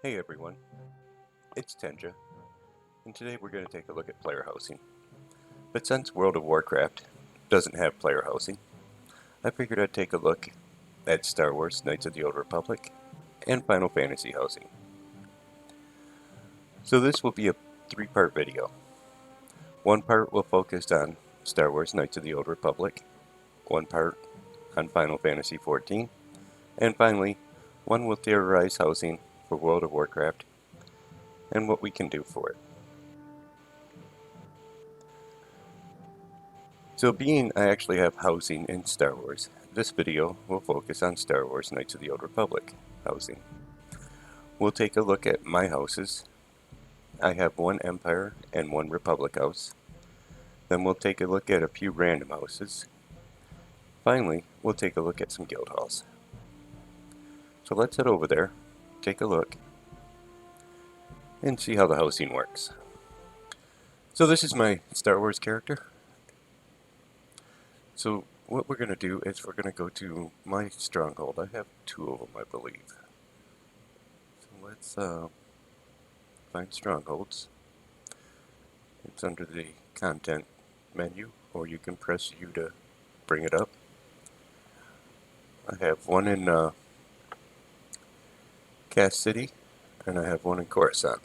Hey everyone, it's Tenja, and today we're going to take a look at player housing. But since World of Warcraft doesn't have player housing, I figured I'd take a look at Star Wars Knights of the Old Republic and Final Fantasy housing. So this will be a three-part video. One part will focus on Star Wars Knights of the Old Republic, one part on Final Fantasy XIV, and finally, one will theorize housing for World of Warcraft and what we can do for it. So being I actually have housing in Star Wars, this video will focus on Star Wars Knights of the Old Republic housing. We'll take a look at my houses. I have one Empire and one Republic house. Then we'll take a look at a few random houses. Finally, we'll take a look at some guild halls. So let's head over there, take a look, and see how the housing works. So this is my Star Wars character. So what we're going to do is we're going to go to my Stronghold. I have two of them, I believe. So let's find Strongholds. It's under the content menu, or you can press U to bring it up. I have one in Cass City, and I have one in Coruscant.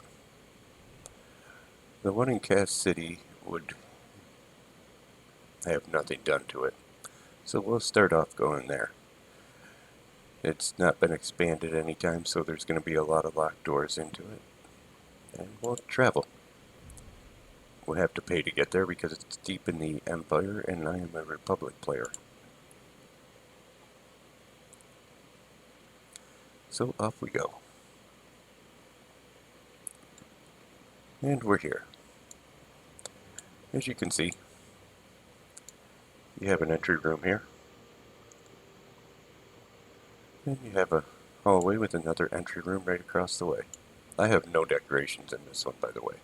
The one in Cass City would have nothing done to it, so we'll start off going there. It's not been expanded anytime, so there's going to be a lot of locked doors into it, and we'll travel. We'll have to pay to get there because it's deep in the Empire, and I am a Republic player. So off we go. And we're here. As you can see, you have an entry room here. And you have a hallway with another entry room right across the way. I have no decorations in this one, by the way.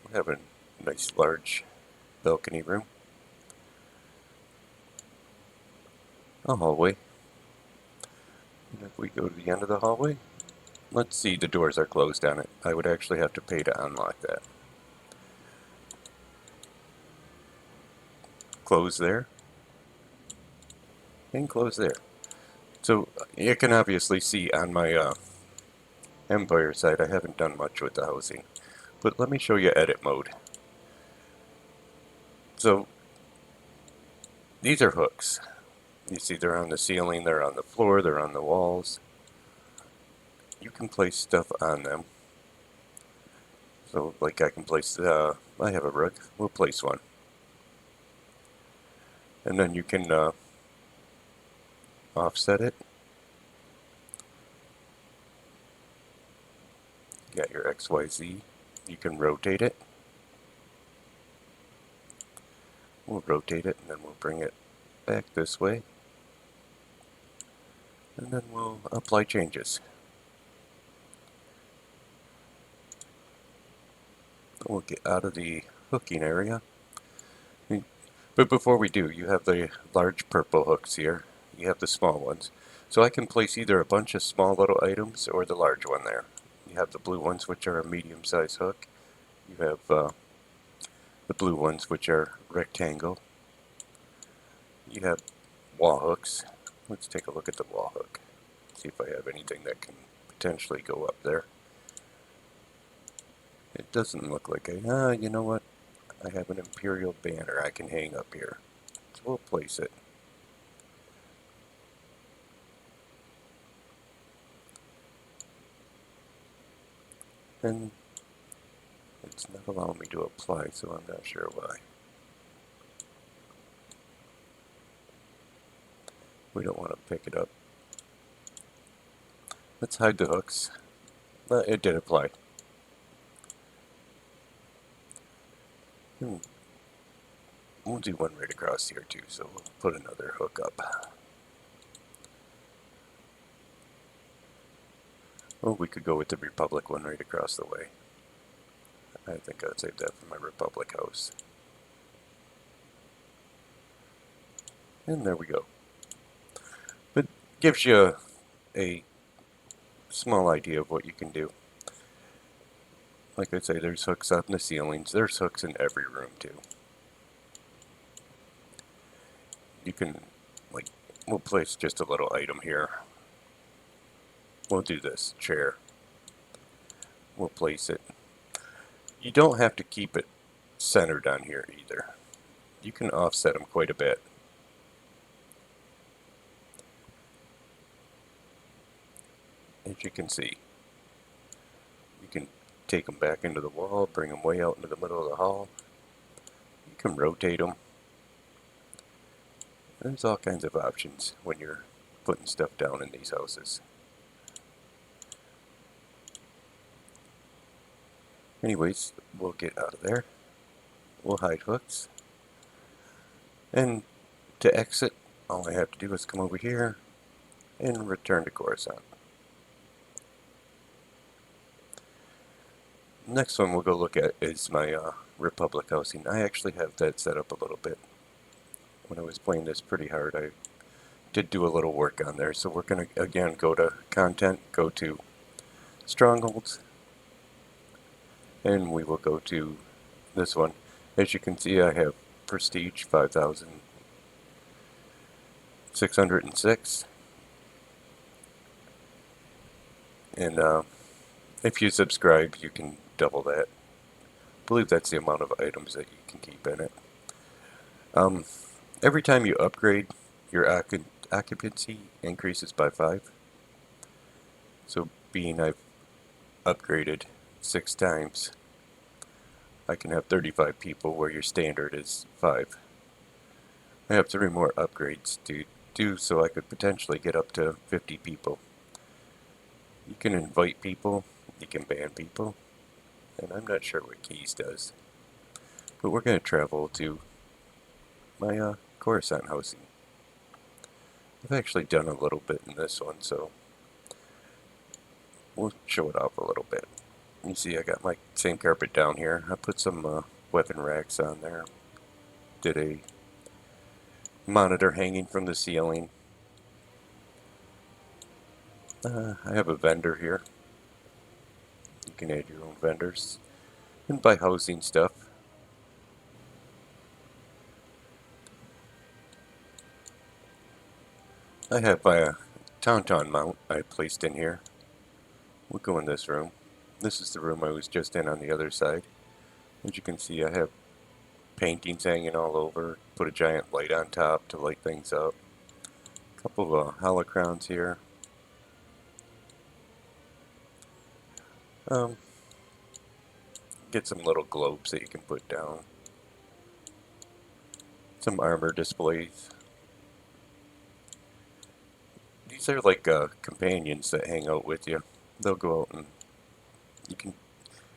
We have a nice large balcony room. A hallway. And if we go to the end of the hallway, let's see, the doors are closed on it. I would actually have to pay to unlock that. Close there. And close there. So you can obviously see on my Empire side, I haven't done much with the housing. But let me show you edit mode. So these are hooks. You see they're on the ceiling, they're on the floor, they're on the walls. You can place stuff on them. So like I can place, I have a rug, we'll place one. And then you can offset it. You got your XYZ. You can rotate it. We'll rotate it and then we'll bring it back this way. And then we'll apply changes. We'll get out of the hooking area. But before we do, you have the large purple hooks here. You have the small ones. So I can place either a bunch of small little items or the large one there. You have the blue ones, which are a medium-sized hook. You have the blue ones, which are rectangle. You have wall hooks. Let's take a look at the wall hook. See if I have anything that can potentially go up there. It doesn't look like you know what? I have an Imperial banner I can hang up here. So we'll place it. And it's not allowing me to apply, so I'm not sure why. We don't want to pick it up. Let's hide the hooks. It did apply. We'll do one right across here too, so we'll put another hook up. Oh, we could go with the Republic one right across the way. I think I'd save that for my Republic house. And there we go. But gives you a small idea of what you can do. Like I say, there's hooks up in the ceilings. There's hooks in every room too. You can, like, we'll place just a little item here. We'll do this chair. We'll place it. You don't have to keep it centered on here either. You can offset them quite a bit. As you can see, you can take them back into the wall, bring them way out into the middle of the hall. You can rotate them. There's all kinds of options when you're putting stuff down in these houses. Anyways, we'll get out of there. We'll hide hooks. And to exit, all I have to do is come over here and return to Coruscant. Next one we'll go look at is my Republic housing. I actually have that set up a little bit. When I was playing this pretty hard, I did do a little work on there. So we're going to, again, go to Content, go to Strongholds, and we will go to this one. As you can see, I have Prestige 5,606. And if you subscribe, you can double that. I believe that's the amount of items that you can keep in it. Every time you upgrade, your occupancy increases by 5. So being I've upgraded 6 times, I can have 35 people where your standard is 5. I have 3 more upgrades to do, so I could potentially get up to 50 people. You can invite people, you can ban people, and I'm not sure what keys does. But we're going to travel to my Coruscant housing. I've actually done a little bit in this one, so we'll show it off a little bit. You see I got my same carpet down here. I put some weapon racks on there. Did a monitor hanging from the ceiling. I have a vendor here. You can add your own vendors and buy housing stuff. I have a tauntaun mount I placed in here. We'll go in this room. This is the room I was just in on the other side. As you can see, I have paintings hanging all over. Put a giant light on top to light things up. A couple of holocrons here. Get some little globes that you can put down. Some armor displays. These are like companions that hang out with you. They'll go out and you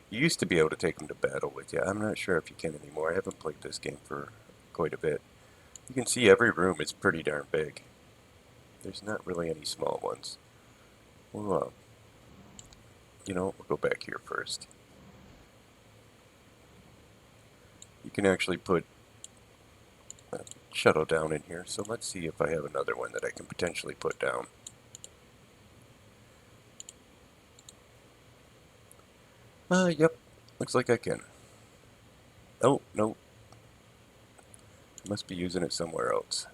used to be able to take them to battle with you. I'm not sure if you can anymore. I haven't played this game for quite a bit. You can see every room is pretty darn big. There's not really any small ones. Well, we'll go back here first. You can actually put a shuttle down in here. So let's see if I have another one that I can potentially put down. Yep. Looks like I can. Oh, no. I must be using it somewhere else.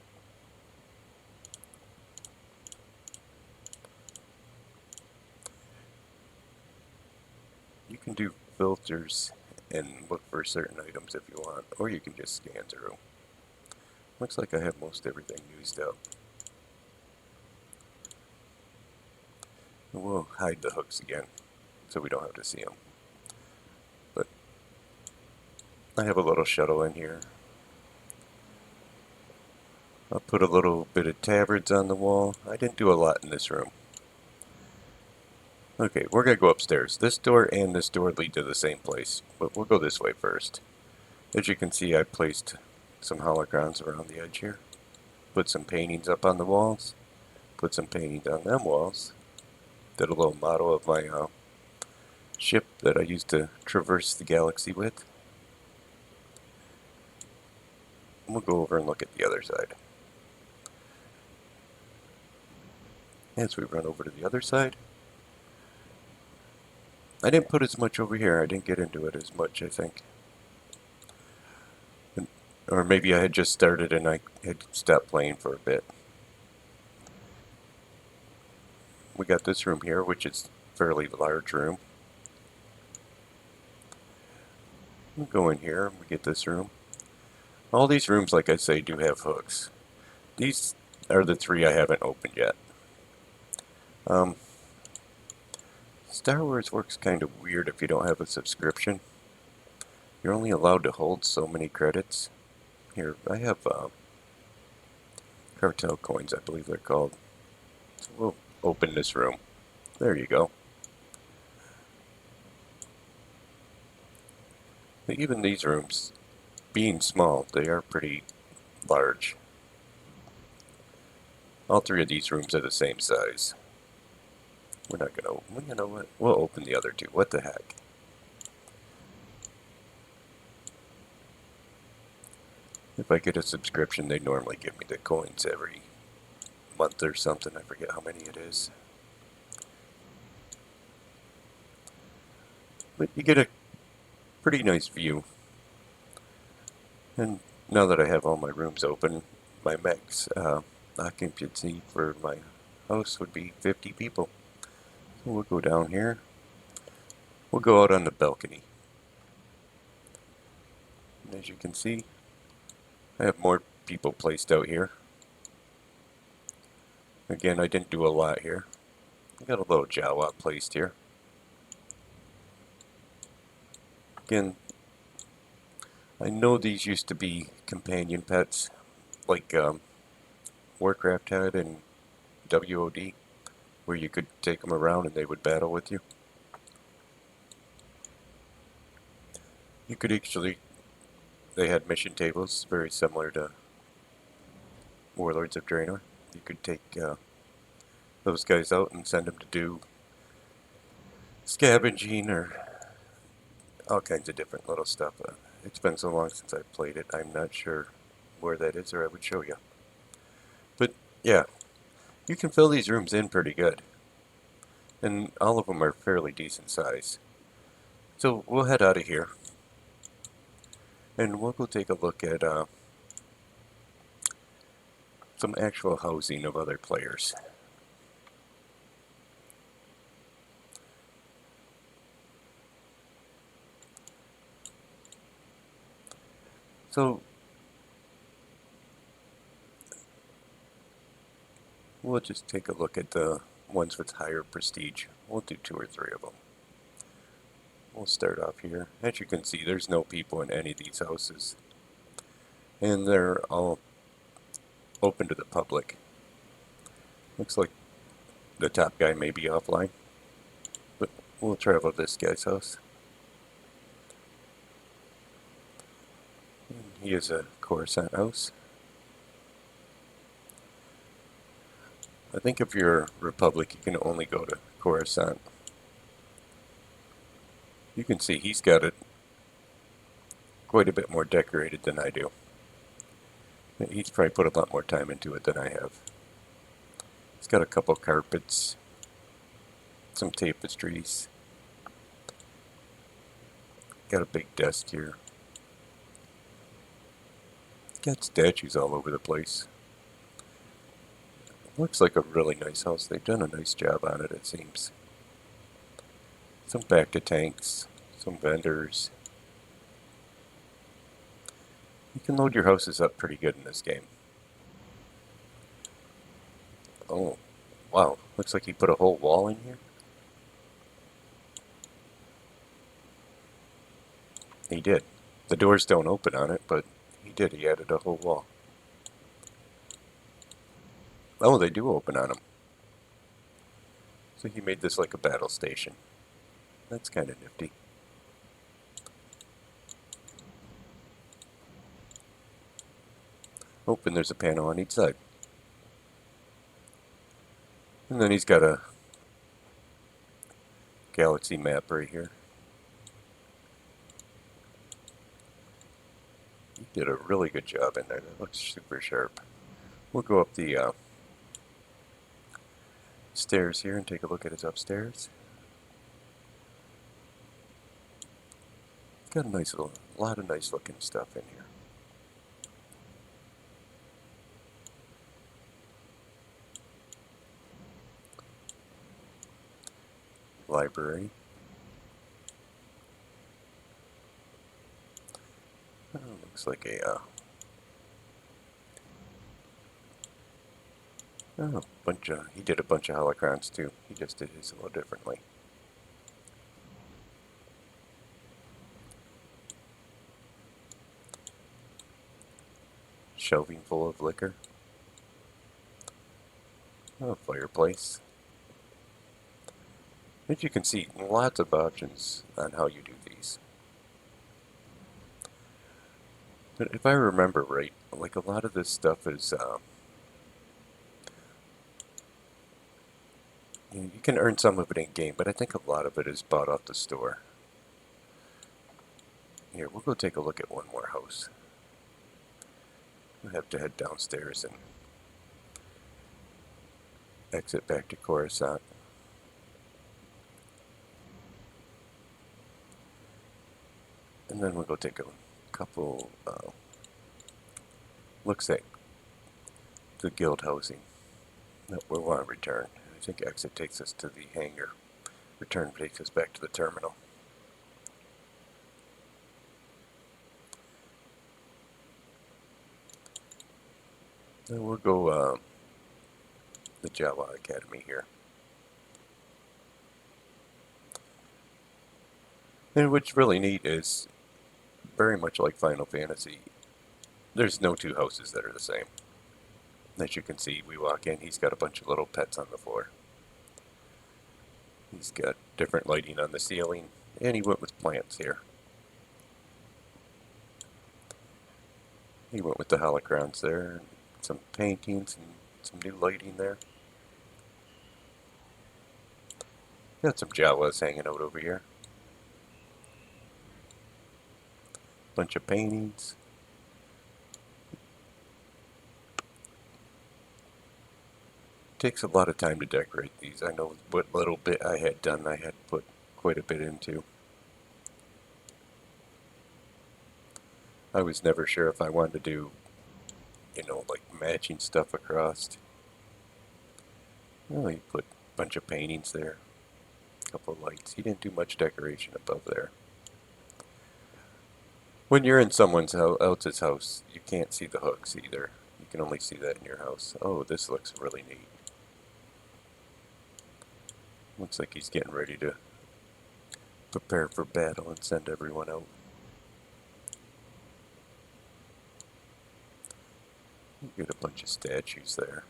You can do filters and look for certain items if you want, or you can just scan through. Looks like I have most everything used up. And we'll hide the hooks again, so we don't have to see them. But I have a little shuttle in here. I'll put a little bit of tabards on the wall. I didn't do a lot in this room. Okay, we're going to go upstairs. This door and this door lead to the same place, but we'll go this way first. As you can see, I placed some holograms around the edge here. Put some paintings up on the walls. Put some paintings on them walls. Did a little model of my ship that I used to traverse the galaxy with. And we'll go over and look at the other side. As we run over to the other side, I didn't put as much over here. I didn't get into it as much, I think. Or maybe I had just started and I had stopped playing for a bit. We got this room here, which is a fairly large room. We'll go in here and we get this room. All these rooms, like I say, do have hooks. These are the three I haven't opened yet. Um, Star Wars works kind of weird if you don't have a subscription. You're only allowed to hold so many credits. Here, I have Cartel coins, I believe they're called. So we'll open this room. There you go. Even these rooms, being small, they are pretty large. All three of these rooms are the same size. We're not gonna, you know what? We'll open the other two. What the heck? If I get a subscription, they normally give me the coins every month or something. I forget how many it is. But you get a pretty nice view. And now that I have all my rooms open, my max occupancy for my house would be 50 people. So we'll go down here. We'll go out on the balcony. And as you can see, I have more people placed out here. Again, I didn't do a lot here. I got a little Jawa placed here. Again, I know these used to be companion pets, like Warcraft had and WOD, where you could take them around and they would battle with you. You could actually, they had mission tables very similar to Warlords of Draenor. You could take those guys out and send them to do scavenging or all kinds of different little stuff. It's been so long since I've played it, I'm not sure where that is, or I would show you. But yeah, you can fill these rooms in pretty good. And all of them are fairly decent size. So we'll head out of here. And we'll go take a look at some actual housing of other players. So we'll just take a look at the ones with higher prestige. We'll do 2 or 3 of them. We'll start off here. As you can see, there's no people in any of these houses. And they're all open to the public. Looks like the top guy may be offline. But we'll travel this guy's house. And he is a Coruscant house. I think if you're Republic, you can only go to Coruscant. You can see he's got it quite a bit more decorated than I do. He's probably put a lot more time into it than I have. He's got a couple carpets, some tapestries, got a big desk here. Got statues all over the place. Looks like a really nice house. They've done a nice job on it, it seems. Some back-to-tanks, some vendors. You can load your houses up pretty good in this game. Oh, wow. Looks like he put a whole wall in here. He did. The doors don't open on it, but he did. He added a whole wall. Oh, they do open on them. So he made this like a battle station. That's kind of nifty. Oh, and there's a panel on each side. And then he's got a galaxy map right here. He did a really good job in there. That looks super sharp. We'll go up the stairs here and take a look at his upstairs. Got a lot of nice looking stuff in here. Library. Oh, looks like oh, he did a bunch of holocrons too. He just did his a little differently. Shelving full of liquor. Oh, fireplace. As you can see, lots of options on how you do these. But if I remember right, like a lot of this stuff is, you can earn some of it in game, but I think a lot of it is bought off the store. Here, we'll go take a look at one more house. We'll have to head downstairs and exit back to Coruscant. And then we'll go take a couple looks at the guild housing that we'll want to return. I think exit takes us to the hangar. Return takes us back to the terminal. Then we'll go the Java Academy here. And what's really neat is, very much like Final Fantasy, there's no two houses that are the same. As you can see, we walk in, he's got a bunch of little pets on the floor. He's got different lighting on the ceiling, and he went with plants here. He went with the holocrons there, some paintings and some new lighting there. Got some Jawas hanging out over here. Bunch of paintings. Takes a lot of time to decorate these. I know what little bit I had done, I had put quite a bit into. I was never sure if I wanted to do, like matching stuff across. Well, he put a bunch of paintings there, a couple of lights. He didn't do much decoration above there. When you're in someone else's house, you can't see the hooks either. You can only see that in your house. Oh, this looks really neat. Looks like he's getting ready to prepare for battle and send everyone out. You get a bunch of statues there.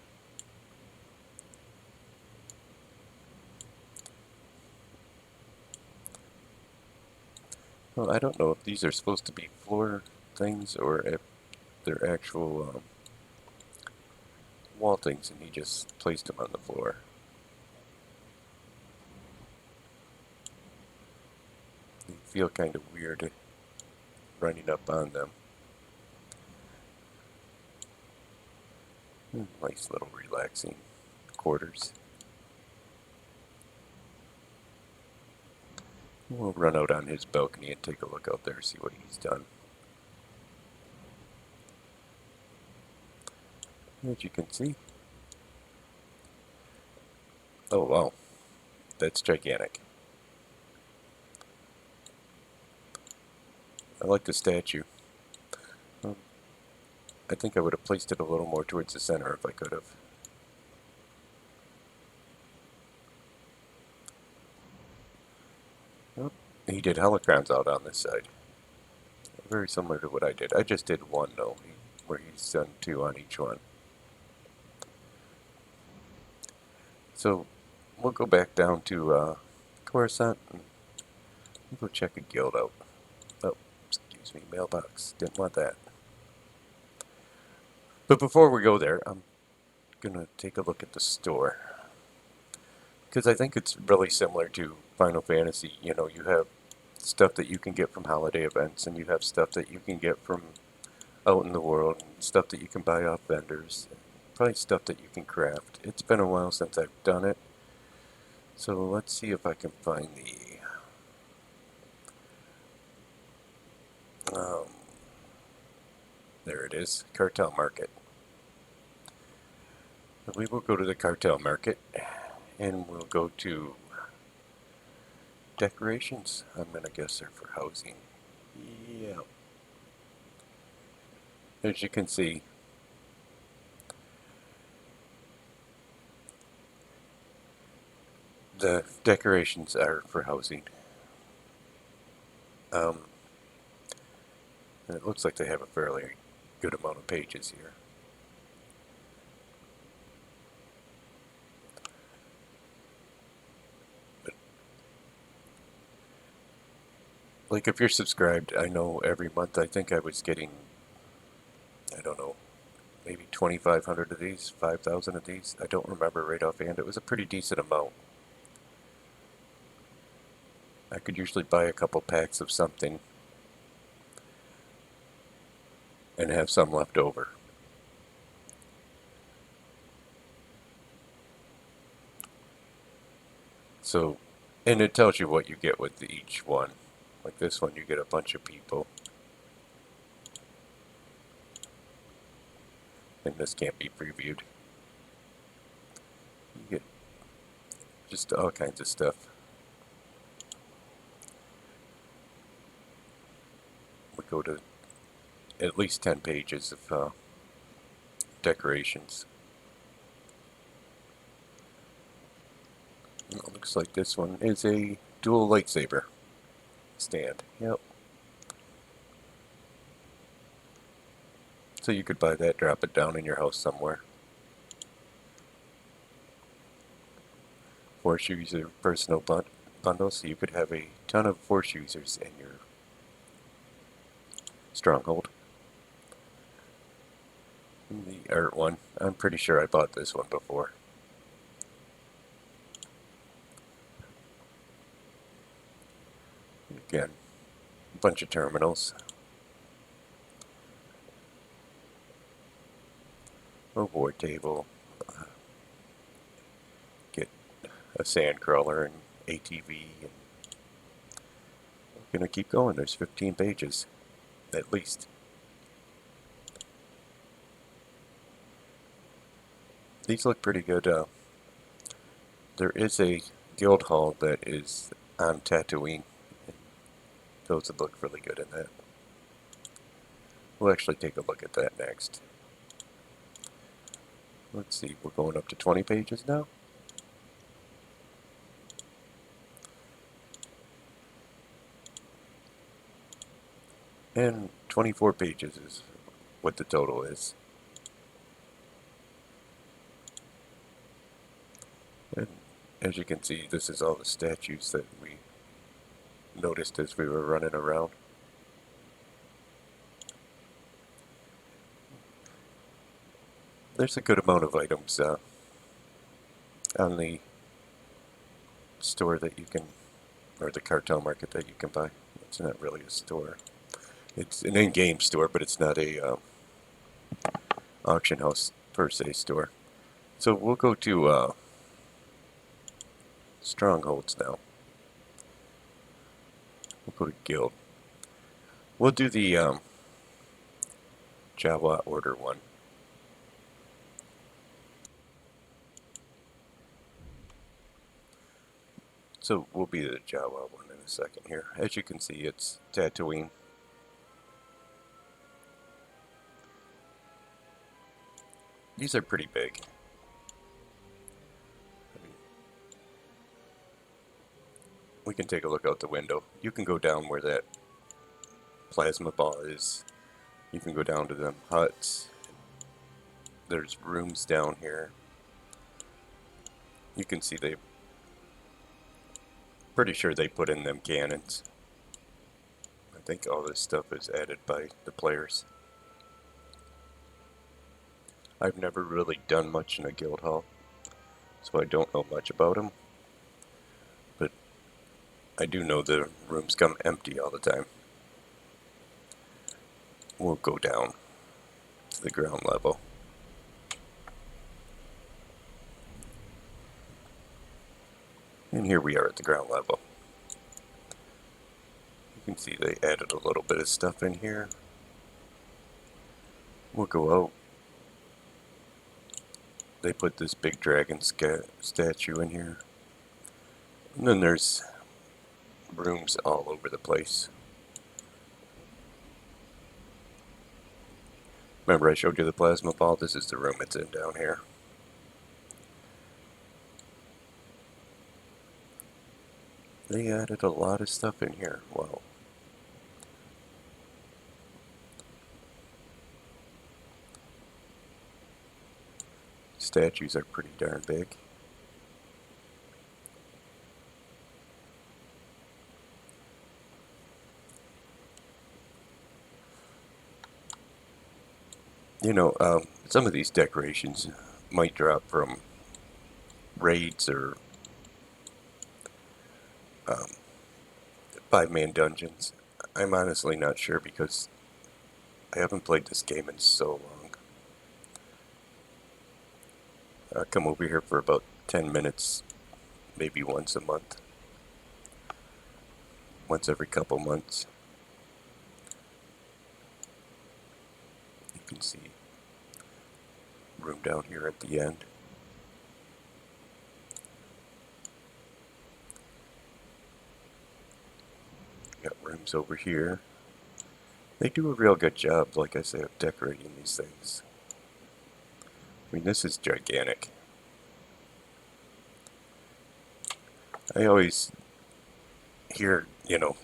Well, I don't know if these are supposed to be floor things or if they're actual wall things, and he just placed them on the floor. They feel kind of weird running up on them. Nice little relaxing quarters. We'll run out on his balcony and take a look out there, see what he's done. As you can see. Oh wow, that's gigantic. I like the statue. I think I would have placed it a little more towards the center if I could have. Oh, he did holocrons out on this side. Very similar to what I did. I just did one though, where he's done two on each one. So we'll go back down to Coruscant and we'll go check a guild out. Oh, excuse me, mailbox. Didn't want that. But before we go there, I'm gonna take a look at the store. Because I think it's really similar to Final Fantasy. You have stuff that you can get from holiday events, and you have stuff that you can get from out in the world, and stuff that you can buy off vendors, probably stuff that you can craft. It's been a while since I've done it, so let's see if I can find is, Cartel Market. We will go to the Cartel Market and we'll go to decorations. I'm going to guess they're for housing. Yeah. As you can see, the decorations are for housing. Um, and it looks like they have a fairly good amount of pages here. But, like, if you're subscribed, I know every month I think I was getting, I don't know, maybe 2,500 of these, 5,000 of these. I don't remember right offhand. It was a pretty decent amount. I could usually buy a couple packs of something and have some left over. So, and it tells you what you get with each one. Like this one, you get a bunch of people. And this can't be previewed. You get just all kinds of stuff. We go to at least 10 pages of decorations. It looks like this one is a dual lightsaber stand. Yep. So you could buy that, drop it down in your house somewhere. Force user personal bundle, so you could have a ton of Force users in your Stronghold. And the art one, I'm pretty sure I bought this one before. Again, a bunch of terminals. A war table. Get a sand crawler and ATV. And we're gonna keep going. There's 15 pages, at least. These look pretty good. There is a guild hall that is on Tatooine. Those would look really good in that. We'll actually take a look at that next. Let's see, we're going up to 20 pages now. And 24 pages is what the total is. And as you can see, this is all the statues that we noticed as we were running around. There's a good amount of items on the store that you can, or the Cartel Market that you can buy. It's not really a store. It's an in-game store, but it's not a auction house per se store. So we'll go to Strongholds now. We'll go to Guild. We'll do the Jawa Order one. So we'll be the Jawa one in a second here. As you can see, it's Tatooine. These are pretty big. We can take a look out the window. You can go down where that plasma ball is. You can go down to them huts. There's rooms down here. You can see they, pretty sure they put in them cannons. I think all this stuff is added by the players. I've never really done much in a guild hall, so I don't know much about them. But I do know the rooms come empty all the time. We'll go down to the ground level. And here we are at the ground level. You can see they added a little bit of stuff in here. We'll go out. They put this big dragon statue in here. And then there's rooms all over the place. Remember I showed you the plasma ball? This is the room it's in down here. They added a lot of stuff in here. Wow. Statues are pretty darn big. You know, some of these decorations might drop from raids or 5-man dungeons. I'm honestly not sure because I haven't played this game in so long. I come over here for about 10 minutes, maybe once a month. Once every couple months. You can see room down here at the end. Got rooms over here. They do a real good job, like I say, of decorating these things. I mean, this is gigantic. I always hear, you know,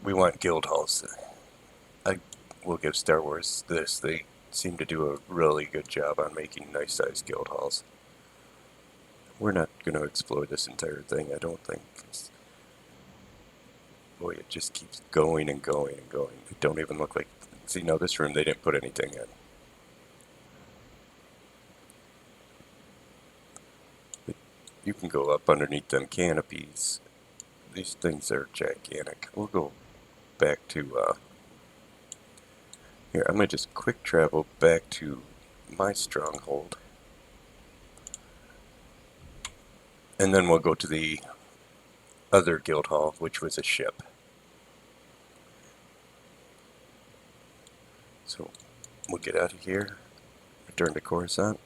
we want guild halls. I will give Star Wars this. They seem to do a really good job on making nice-sized guild halls. We're not going to explore this entire thing, I don't think. Boy, it just keeps going and going and going. It don't even look like... See, now this room, they didn't put anything in. But you can go up underneath them canopies. These things are gigantic. We'll go back to... Here, I'm going to just quick travel back to my stronghold. And then we'll go to the other guild hall, which was a ship. So we'll get out of here, return to Coruscant.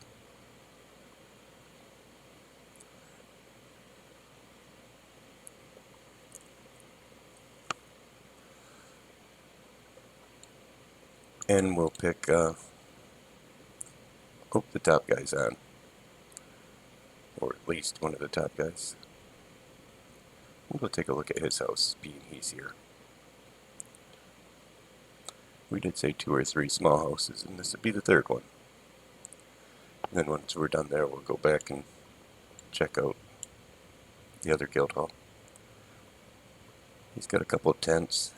And we'll pick, the top guy's on. Or at least one of the top guys. We'll go take a look at his house, being he's here. We did say 2 or 3 small houses, and this would be the third one. And then once we're done there, we'll go back and check out the other guild hall. He's got a couple of tents.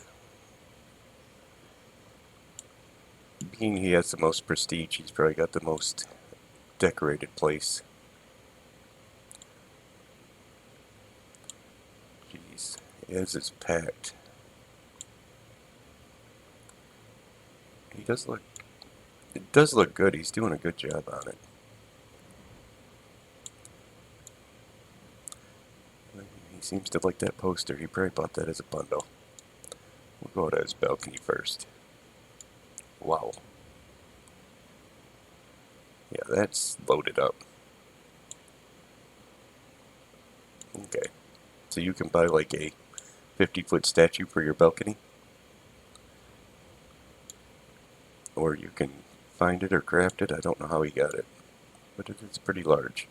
Being he has the most prestige, he's probably got the most decorated place. Jeez, his is packed. He does look... It does look good. He's doing a good job on it. He seems to like that poster. He probably bought that as a bundle. We'll go to his balcony first. Wow. Yeah, that's loaded up. Okay. So you can buy like a 50-foot statue for your balcony? Or you can find it or craft it. I don't know how he got it. But it is pretty large.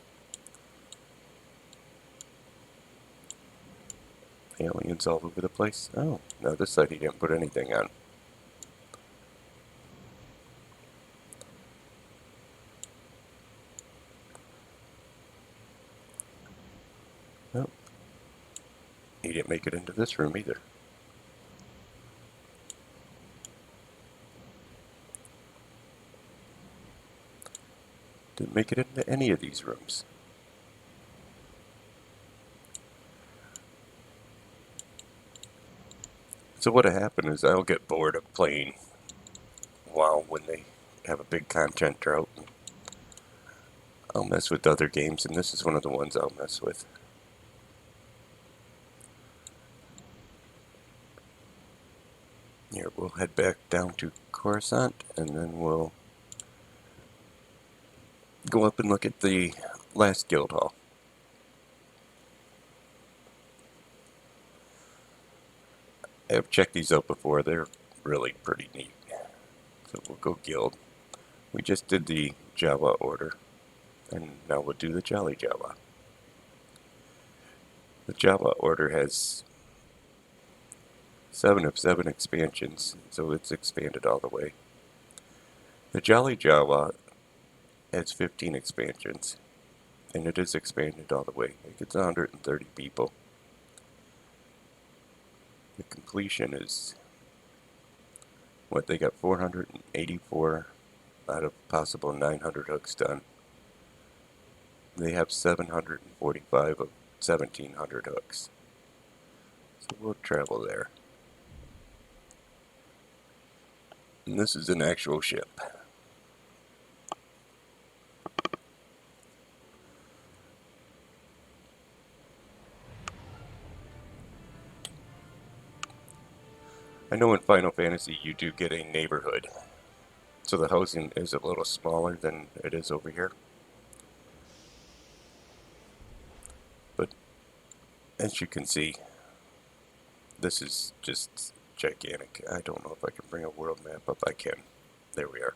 Aliens all over the place. Oh, no, this side he didn't put anything on. Nope. He didn't make it into this room either. Didn't make it into any of these rooms. So what'll happen is I'll get bored of playing WoW when they have a big content drought. I'll mess with other games, and this is one of the ones I'll mess with. Here, we'll head back down to Coruscant, and then we'll go up and look at the last guild hall. I have checked these out before. They're really pretty neat. So we'll go guild. We just did the Java order, and now we'll do the Jolly Java. The Java order has 7 of 7 expansions, so it's expanded all the way. The Jolly Java has 15 expansions, and it is expanded all the way. It gets 130 people. The completion is, what, they got 484 out of possible 900 hooks done. They have 745 of 1,700 hooks. So we'll travel there. And this is an actual ship. I know in Final Fantasy you do get a neighborhood, so the housing is a little smaller than it is over here. But as you can see, this is just gigantic. I don't know if I can bring a world map up. I can. There we are.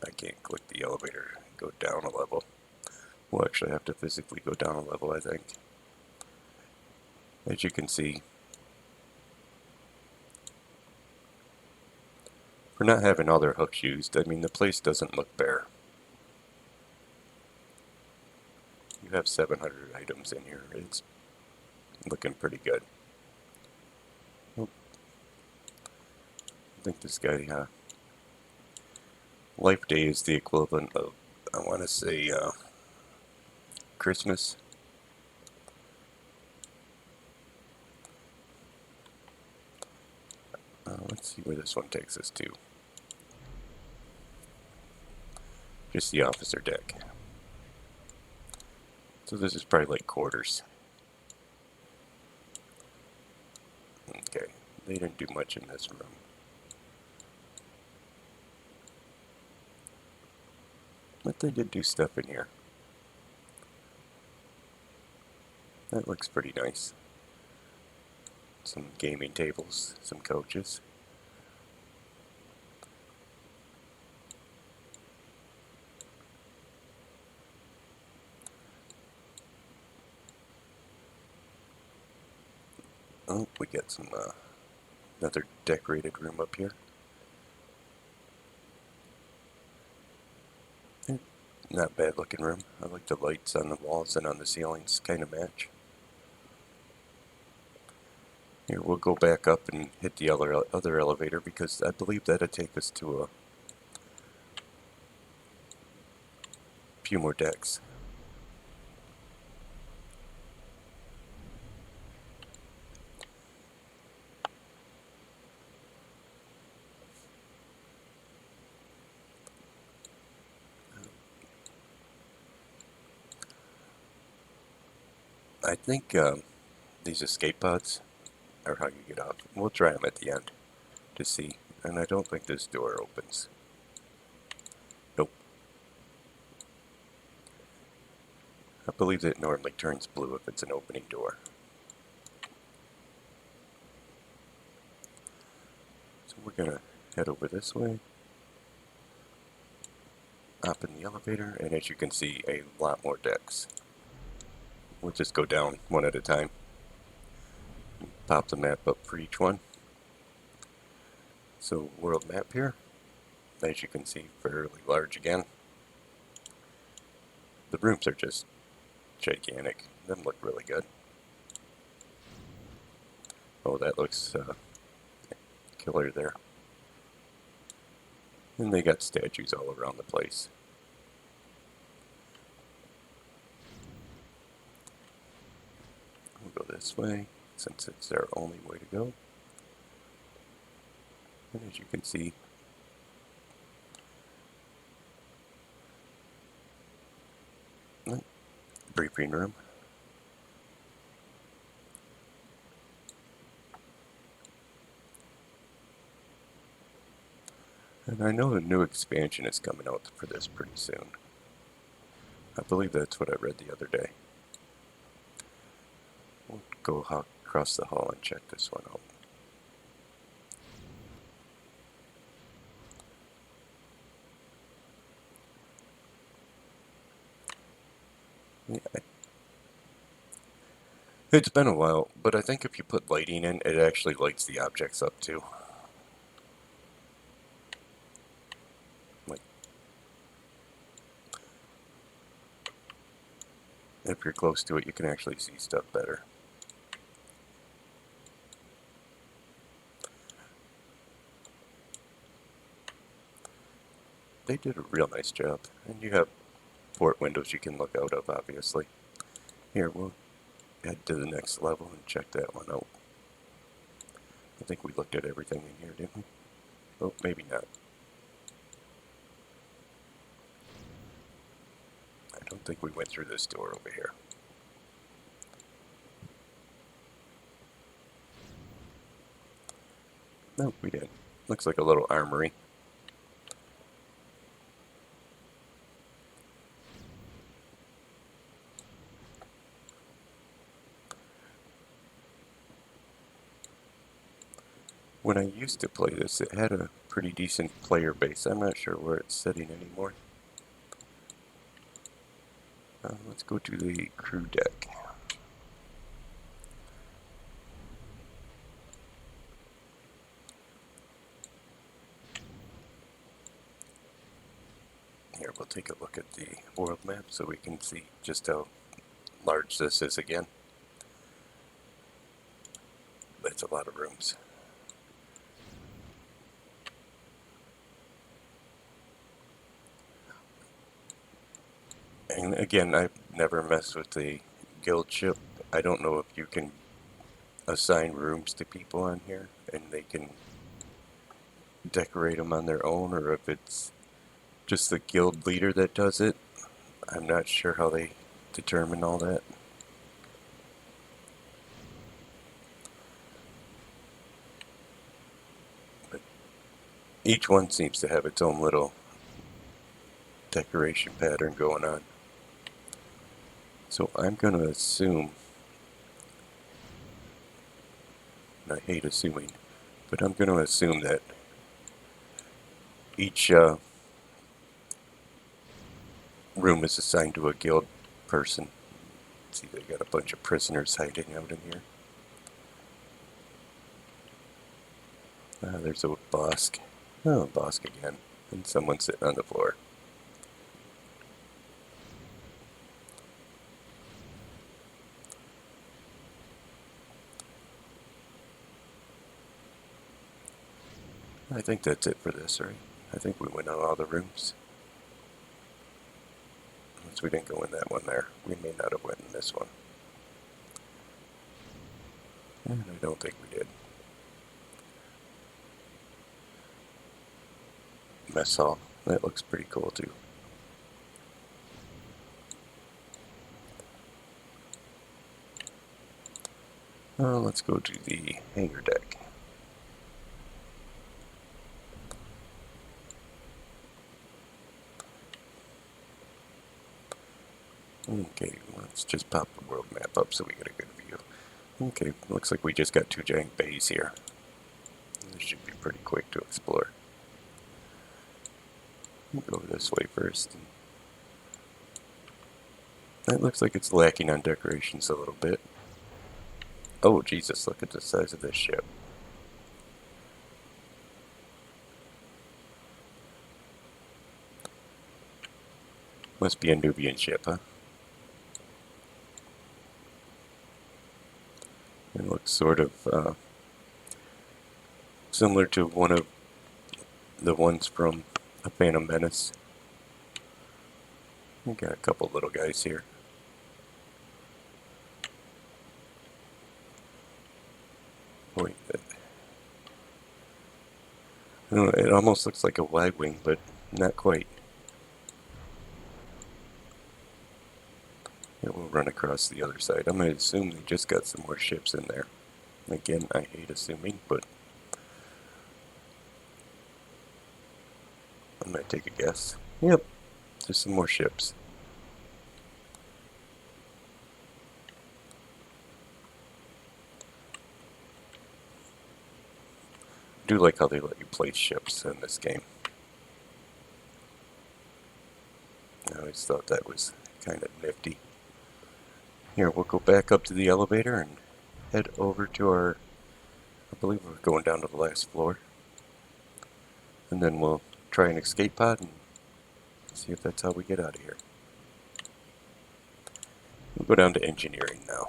I can't click the elevator and go down a level. We'll actually have to physically go down a level, I think. As you can see, for not having all their hooks used, I mean, the place doesn't look bare. You have 700 items in here. It's looking pretty good. Oh, I think this guy, Life Day is the equivalent of, I want to say, Christmas. Let's see where this one takes us to. Just the officer deck. So this is probably like quarters. Okay, they didn't do much in this room. But they did do stuff in here. That looks pretty nice. Some gaming tables, some couches. Oh, we got some another decorated room up here. Not bad looking room. I like the lights on the walls and on the ceilings, kind of match. Here, we'll go back up and hit the other elevator because I believe that'll take us to a few more decks. I think these escape pods are how you get off. We'll try them at the end to see. And I don't think this door opens. Nope. I believe it normally turns blue if it's an opening door. So we're gonna head over this way. Hop in the elevator, and as you can see, a lot more decks. We'll just go down one at a time. Pop the map up for each one. So world map here, as you can see, fairly large again. The rooms are just gigantic. Them look really good. Oh, that looks killer there. And they got statues all around the place. We'll go this way, since it's our only way to go. And as you can see, briefing room. And I know a new expansion is coming out for this pretty soon. I believe that's what I read the other day. We'll go across the hall and check this one out. Yeah, it's been a while, but I think if you put lighting in, it actually lights the objects up too. Like, if you're close to it, you can actually see stuff better. They did a real nice job. And you have port windows you can look out of, obviously. Here, we'll head to the next level and check that one out. I think we looked at everything in here, didn't we? Oh, maybe not. I don't think we went through this door over here. No, we didn't. Looks like a little armory. When I used to play this, it had a pretty decent player base. I'm not sure where it's sitting anymore. Let's go to the crew deck. Here, we'll take a look at the world map so we can see just how large this is again. That's a lot of rooms. And again, I've never messed with the guild ship. I don't know if you can assign rooms to people on here and they can decorate them on their own, or if it's just the guild leader that does it. I'm not sure how they determine all that. But each one seems to have its own little decoration pattern going on. So I'm going to assume, and I hate assuming, but I'm going to assume that each room is assigned to a guild person. See, they got a bunch of prisoners hiding out in here. There's a Bosk. Oh, Bosk again. And someone sitting on the floor. I think that's it for this, right? I think we went on all the rooms. Unless we didn't go in that one there. We may not have went in this one. And I don't think we did. Mess hall. That looks pretty cool too. Let's go to the hangar deck. Okay, let's just pop the world map up so we get a good view. Okay, looks like we just got two giant bays here. This should be pretty quick to explore. We'll go this way first. That looks like it's lacking on decorations a little bit. Oh, Jesus, look at the size of this ship. Must be a Nubian ship, huh? It looks sort of similar to one of the ones from A Phantom Menace. We got a couple little guys here. Wait, it almost looks like a Y-wing, but not quite. It will run across the other side. I'm going to assume they just got some more ships in there. Again, I hate assuming, but I'm gonna take a guess. Yep, there's some more ships. I do like how they let you place ships in this game. I always thought that was kind of nifty. Here, we'll go back up to the elevator and head over to our, I believe we're going down to the last floor. And then we'll try an escape pod and see if that's how we get out of here. We'll go down to engineering now.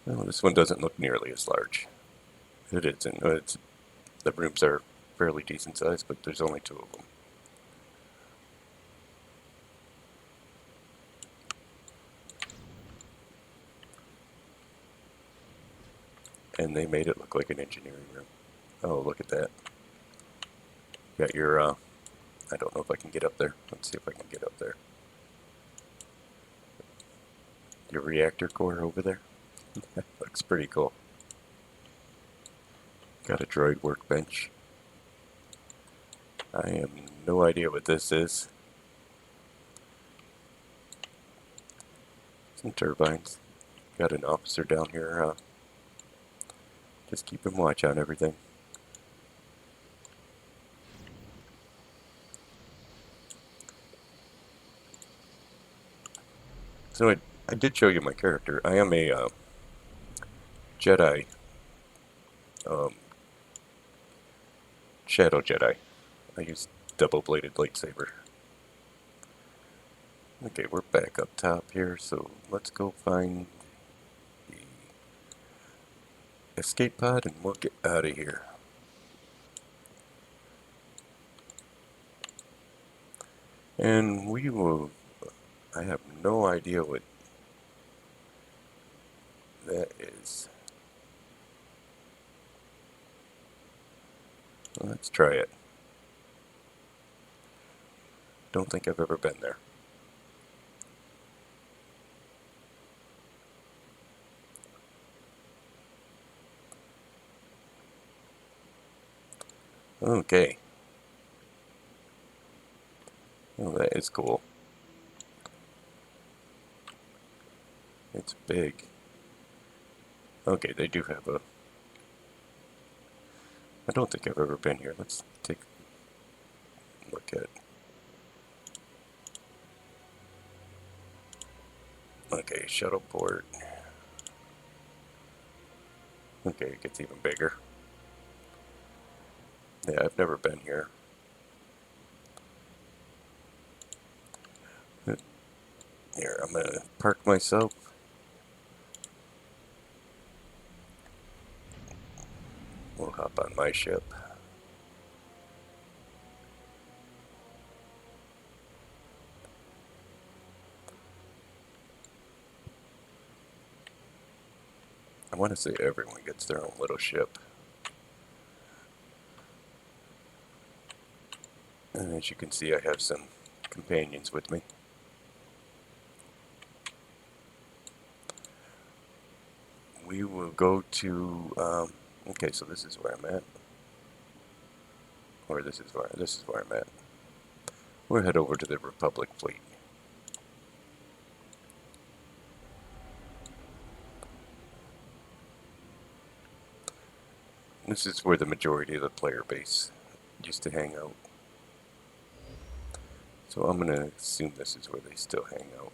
Well, this one doesn't look nearly as large. It isn't. The rooms are fairly decent size, but there's only 2 of them. And they made it look like an engineering room. Oh, look at that. You got your, I don't know if I can get up there. Let's see if I can get up there. Your reactor core over there. Looks pretty cool. Got a droid workbench. I have no idea what this is. Some turbines. Got an officer down here. Just keeping watch on everything. So I did show you my character. I am a Jedi, um, Shadow Jedi. I use double-bladed lightsaber. Okay, we're back up top here, so let's go find the escape pod and we'll get out of here. And we will, I have no idea what that is. Let's try it. Don't think I've ever been there. Okay. Oh, that is cool. It's big. Okay, they do have a... I don't think I've ever been here. Let's take a look at... Okay, shuttle port. Okay, it gets even bigger. Yeah, I've never been here. Here, I'm gonna park myself. We'll hop on my ship. I want to say everyone gets their own little ship. And as you can see, I have some companions with me. We will go to, okay, so this is where I'm at. Or this is where I'm at. We'll head over to the Republic fleet. This is where the majority of the player base used to hang out. So I'm going to assume this is where they still hang out.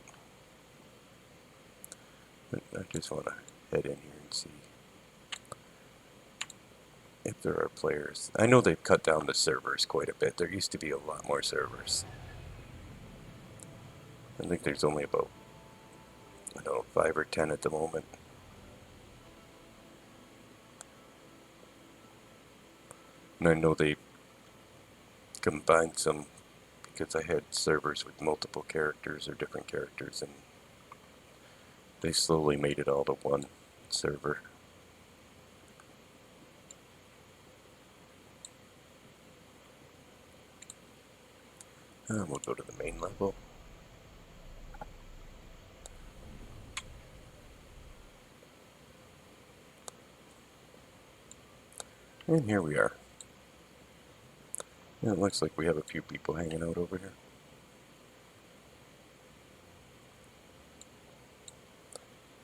But I just want to head in here and see if there are players. I know they've cut down the servers quite a bit. There used to be a lot more servers. I think there's only about, I don't know, 5 or 10 at the moment. And I know they combined some because I had servers with multiple characters or different characters, and they slowly made it all to one server. We'll go to the main level. And here we are. And it looks like we have a few people hanging out over here.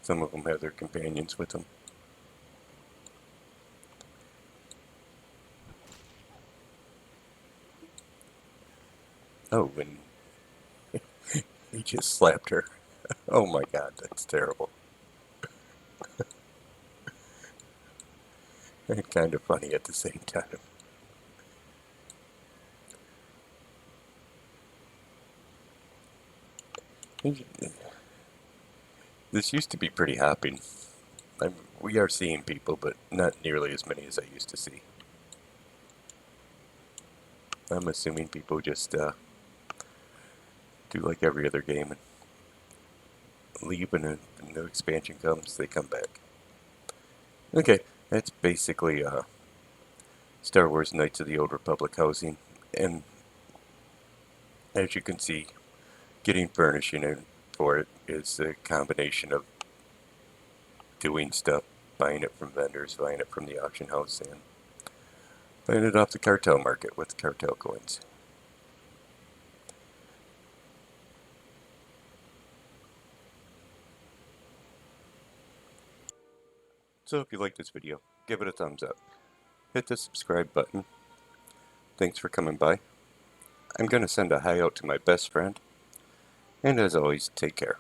Some of them have their companions with them. Oh, and he just slapped her. Oh my god, that's terrible. And kind of funny at the same time. This used to be pretty hopping. We are seeing people, but not nearly as many as I used to see. I'm assuming people just do like every other game and leave when a new expansion comes, they come back. Okay, that's basically Star Wars Knights of the Old Republic housing. And as you can see, getting furnishing in for it is a combination of doing stuff, buying it from vendors, buying it from the auction house, and buying it off the cartel market with cartel coins. So if you like this video, give it a thumbs up. Hit the subscribe button. Thanks for coming by. I'm going to send a hi out to my best friend. And as always, take care.